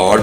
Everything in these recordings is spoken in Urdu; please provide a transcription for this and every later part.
8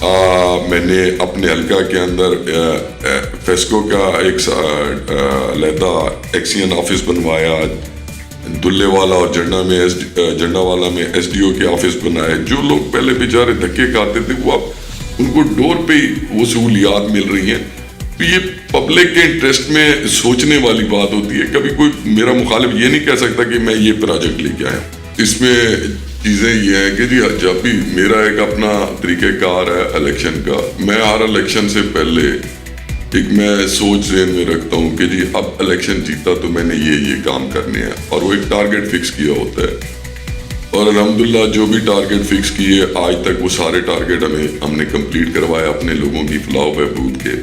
میں نے اپنے حلقہ کے اندر فیسکو کا ایک علیحدہ ایکسین آفس بنوایا، دلے والا اور جنڈا والا میں ایس ڈی او کے آفس بنائے. جو لوگ پہلے بیچارے دھکے کھاتے تھے وہ اب ان کو ڈور پہ ہی وہ سہولیات مل رہی ہیں. تو یہ پبلک کے انٹرسٹ میں سوچنے والی بات ہوتی ہے. کبھی کوئی میرا مخالف یہ نہیں کہہ سکتا کہ میں یہ پروجیکٹ لے کے آیا. اس میں چیزیں یہ ہیں کہ جی جب بھی میرا ایک اپنا طریقہ کار ہے الیکشن کا، میں ہر الیکشن سے پہلے ایک میں سوچ ذہن میں رکھتا ہوں کہ جی اب الیکشن جیتا تو میں نے یہ کام کرنے ہیں، اور وہ ایک ٹارگیٹ فکس کیا ہوتا ہے. اور الحمدللہ جو بھی ٹارگیٹ فکس کیے آج تک وہ سارے ٹارگیٹ ہم نے کمپلیٹ کروایا اپنے لوگوں کی فلاح و بہبود کے.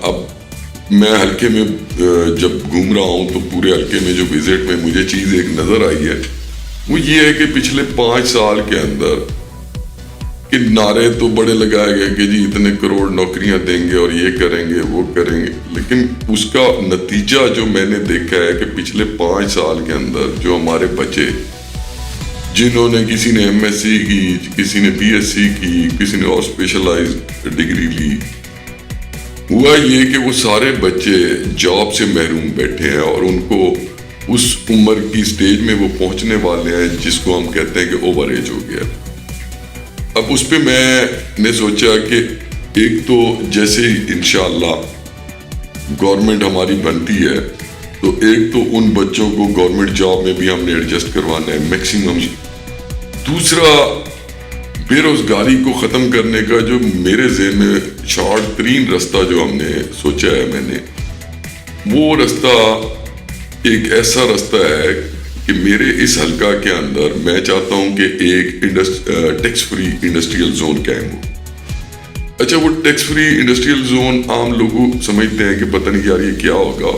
اب میں حلقے میں جب گھوم رہا ہوں تو پورے حلقے میں جو وزٹ میں مجھے چیز ایک نظر آئی ہے وہ یہ ہے کہ پچھلے 5 سال کے اندر کہ نعرے تو بڑے لگائے گئے کہ جی اتنے کروڑ نوکریاں دیں گے اور یہ کریں گے وہ کریں گے، لیکن اس کا نتیجہ جو میں نے دیکھا ہے کہ پچھلے 5 سال کے اندر جو ہمارے بچے جنہوں نے کسی نے ایم ایس سی کی، کسی نے پی ایس سی کی، کسی نے اور اسپیشلائز ڈگری لی، ہوا یہ کہ وہ سارے بچے جاب سے محروم بیٹھے ہیں اور ان کو اس عمر کی سٹیج میں وہ پہنچنے والے ہیں جس کو ہم کہتے ہیں کہ اوور ایج ہو گیا. اب اس پہ میں نے سوچا کہ ایک تو جیسے انشاءاللہ گورنمنٹ ہماری بنتی ہے تو ایک تو ان بچوں کو گورنمنٹ جاب میں بھی ہم نے ایڈجسٹ کروانا ہے میکسیمم. دوسرا بے روزگاری کو ختم کرنے کا جو میرے ذہن میں شارٹ ترین رستہ جو ہم نے سوچا ہے میں نے، وہ رستہ ایک ایسا رستہ ہے کہ میرے اس حلقہ کے اندر میں چاہتا ہوں کہ ایک ٹیکس فری انڈسٹریل زون قائم ہو. اچھا وہ ٹیکس فری انڈسٹریل زون عام لوگوں سمجھتے ہیں کہ پتہ نہیں یار یہ کیا ہوگا.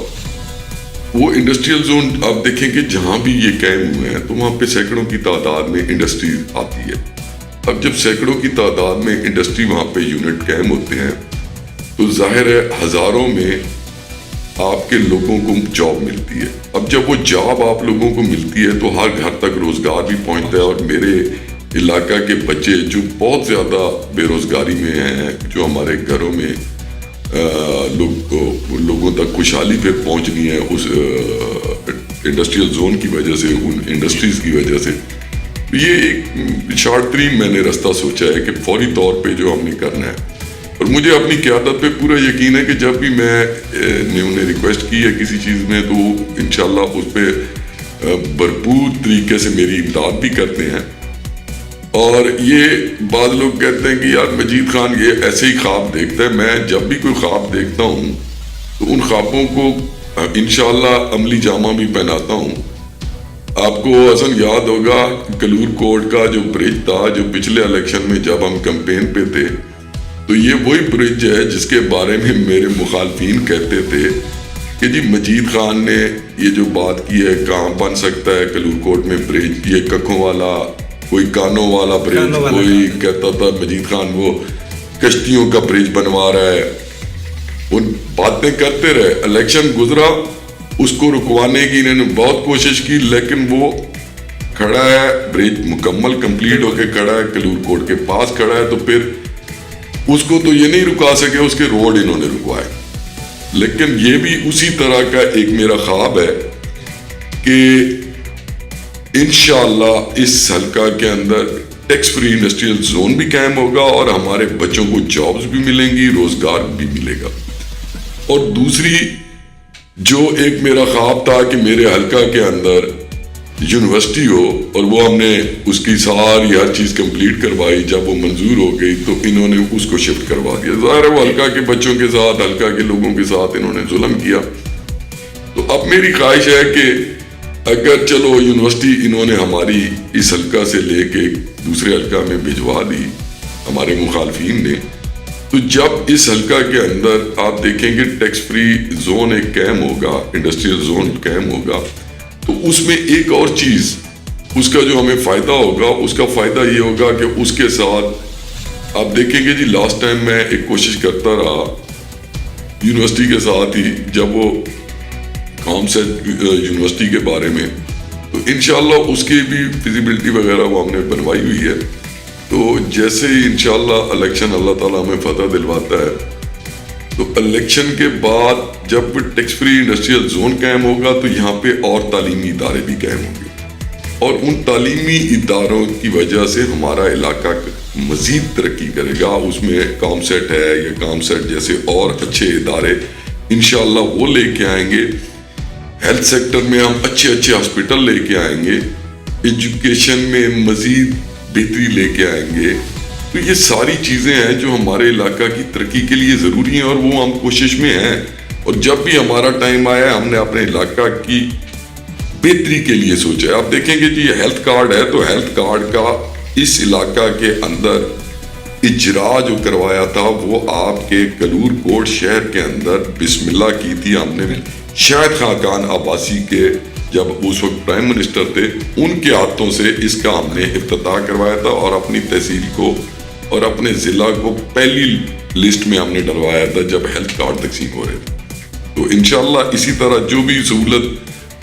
وہ انڈسٹریل زون آپ دیکھیں کہ جہاں بھی یہ قائم ہوئے ہیں تو وہاں پہ سینکڑوں کی تعداد میں انڈسٹری آتی ہے. اب جب سینکڑوں کی تعداد میں انڈسٹری وہاں پہ یونٹ قائم ہوتے ہیں تو ظاہر ہے ہزاروں میں آپ کے لوگوں کو جاب ملتی ہے. اب جب وہ جاب آپ لوگوں کو ملتی ہے تو ہر گھر تک روزگار بھی پہنچتا ہے. اور میرے علاقہ کے بچے جو بہت زیادہ بے روزگاری میں ہیں، جو ہمارے گھروں میں لوگوں تک خوشحالی پہ پہنچنی ہے اس انڈسٹریل زون کی وجہ سے، ان انڈسٹریز کی وجہ سے، یہ ایک شارٹ ترین میں نے رستہ سوچا ہے کہ فوری طور پہ جو ہم نے کرنا ہے. اور مجھے اپنی قیادت پہ پورا یقین ہے کہ جب بھی میں نے انہیں ریکویسٹ کی ہے کسی چیز میں تو انشاءاللہ اس پہ بھرپور طریقے سے میری امداد بھی کرتے ہیں. اور یہ بعض لوگ کہتے ہیں کہ یار مجید خان یہ ایسے ہی خواب دیکھتا ہے. میں جب بھی کوئی خواب دیکھتا ہوں تو ان خوابوں کو انشاءاللہ عملی جامہ بھی پہناتا ہوں. آپ کو حسن یاد ہوگا کلور کوٹ کا جو برج تھا جو پچھلے الیکشن میں جب ہم کمپین پہ تھے تو یہ وہی برج ہے جس کے بارے میں میرے مخالفین کہتے تھے کہ جی مجید خان نے یہ جو بات کی ہے کہاں بن سکتا ہے کلور کوٹ میں برج، یہ ککھوں والا کوئی کانوں والا برج، کوئی کہتا تھا مجید خان وہ کشتیوں کا برج بنوا رہا ہے. ان باتیں کرتے رہے، الیکشن گزرا، اس کو رکوانے کی انہوں نے بہت کوشش کی لیکن وہ کھڑا ہے، برج مکمل کمپلیٹ ہو کے کھڑا ہے، کلور کوٹ کے پاس کھڑا ہے. تو پھر اس کو تو یہ نہیں رکا سکے، اس کے روڈ انہوں نے رکوائے. لیکن یہ بھی اسی طرح کا ایک میرا خواب ہے کہ انشاءاللہ اس حلقہ کے اندر ٹیکس فری انڈسٹریل زون بھی قائم ہوگا اور ہمارے بچوں کو جابز بھی ملیں گی، روزگار بھی ملے گا. اور دوسری جو ایک میرا خواب تھا کہ میرے حلقہ کے اندر یونیورسٹی ہو، اور وہ ہم نے اس کی ساری ہر چیز کمپلیٹ کروائی. جب وہ منظور ہو گئی تو انہوں نے اس کو شفٹ کروا دیا. ظاہر ہے وہ حلقہ کے بچوں کے ساتھ، حلقہ کے لوگوں کے ساتھ انہوں نے ظلم کیا. تو اب میری خواہش ہے کہ اگر چلو یونیورسٹی انہوں نے ہماری اس حلقہ سے لے کے دوسرے حلقہ میں بھجوا دی ہمارے مخالفین نے، تو جب اس حلقہ کے اندر آپ دیکھیں گے ٹیکس فری زون ایک قائم ہوگا، انڈسٹریل زون قائم ہوگا، تو اس میں ایک اور چیز اس کا جو ہمیں فائدہ ہوگا، اس کا فائدہ یہ ہوگا کہ اس کے ساتھ آپ دیکھیں گے جی لاسٹ ٹائم میں ایک کوشش کرتا رہا یونیورسٹی کے ساتھ ہی جب وہ کام سے یونیورسٹی کے بارے میں، تو انشاءاللہ اس کی بھی فیزیبلٹی وغیرہ وہ ہم نے بنوائی ہوئی ہے. تو جیسے ہی انشاءاللہ الیکشن اللہ تعالیٰ ہمیں فتح دلواتا ہے تو الیکشن کے بعد جب ٹیکس فری انڈسٹریل زون قائم ہوگا تو یہاں پہ اور تعلیمی ادارے بھی قائم ہوں گے اور ان تعلیمی اداروں کی وجہ سے ہمارا علاقہ مزید ترقی کرے گا. اس میں کام سیٹ ہے یا کام سیٹ جیسے اور اچھے ادارے انشاءاللہ وہ لے کے آئیں گے. ہیلتھ سیکٹر میں ہم اچھے ہاسپٹل لے کے آئیں گے. ایجوکیشن میں مزید بہتری لے کے آئیں گے. تو یہ ساری چیزیں ہیں جو ہمارے علاقہ کی ترقی کے لیے ضروری ہیں اور وہ ہم کوشش میں ہیں. اور جب بھی ہمارا ٹائم آیا ہم نے اپنے علاقہ کی بہتری کے لیے سوچا ہے. آپ دیکھیں گے جی یہ ہیلتھ کارڈ ہے تو ہیلتھ کارڈ کا اس علاقہ کے اندر اجرا جو کروایا تھا وہ آپ کے کلور کوٹ شہر کے اندر بسم اللہ کی تھی ہم نے شاہد خاقان عباسی کے جب اس وقت پرائم منسٹر تھے ان کے ہاتھوں سے اس کا ہم نے افتتاح کروایا تھا اور اپنی تحصیل کو اور اپنے ضلع کو پہلی لسٹ میں ہم نے ڈلوایا تھا جب ہیلتھ کارڈ تقسیم ہو رہے تھے. تو انشاءاللہ اسی طرح جو بھی سہولت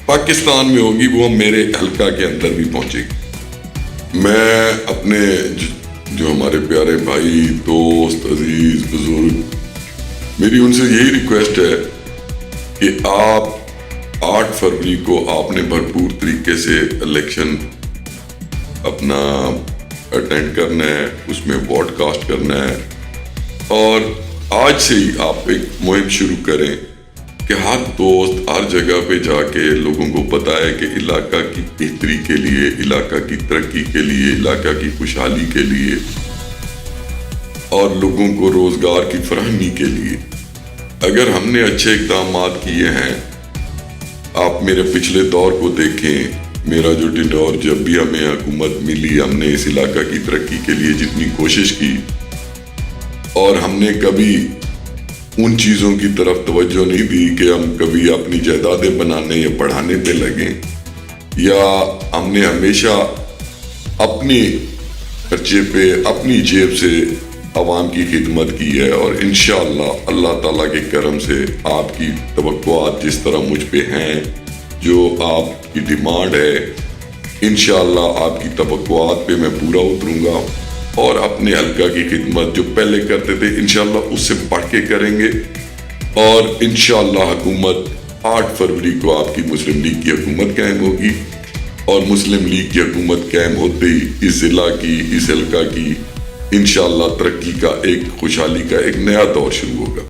پاکستان میں ہوگی وہ میرے حلقہ کے اندر بھی پہنچے گی. میں اپنے جو ہمارے پیارے بھائی دوست عزیز بزرگ میری ان سے یہی ریکویسٹ ہے کہ آپ 8 فروری کو آپ نے بھرپور طریقے سے الیکشن اپنا اٹینڈ کرنا ہے, اس میں ووٹ کاسٹ کرنا ہے اور آج سے ہی آپ ایک مہم شروع کریں کہ ہر دوست ہر جگہ پہ جا کے لوگوں کو بتائے کہ علاقہ کی بہتری کے لیے, علاقہ کی ترقی کے لیے, علاقہ کی خوشحالی کے لیے اور لوگوں کو روزگار کی فراہمی کے لیے اگر ہم نے اچھے اقدامات کیے ہیں. آپ میرے پچھلے دور کو دیکھیں, میرا جو ٹینور جب بھی ہمیں حکومت ملی ہم نے اس علاقہ کی ترقی کے لیے جتنی کوشش کی اور ہم نے کبھی ان چیزوں کی طرف توجہ نہیں دی کہ ہم کبھی اپنی جائیدادیں بنانے یا بڑھانے پہ لگیں, یا ہم نے ہمیشہ اپنے خرچے پہ اپنی جیب سے عوام کی خدمت کی ہے. اور انشاءاللہ اللہ تعالیٰ کے کرم سے آپ کی توقعات جس طرح مجھ پہ ہیں, جو آپ کی ڈیمانڈ ہے, انشاءاللہ آپ کی توقعات پہ میں پورا اتروں گا اور اپنے حلقہ کی خدمت جو پہلے کرتے تھے انشاءاللہ اس سے بڑھ کے کریں گے. اور انشاءاللہ حکومت 8 فروری کو آپ کی مسلم لیگ کی حکومت قائم ہوگی اور مسلم لیگ کی حکومت قائم ہوتے ہی اس ضلع کی, اس حلقہ کی انشاءاللہ ترقی کا ایک خوشحالی کا ایک نیا دور شروع ہوگا.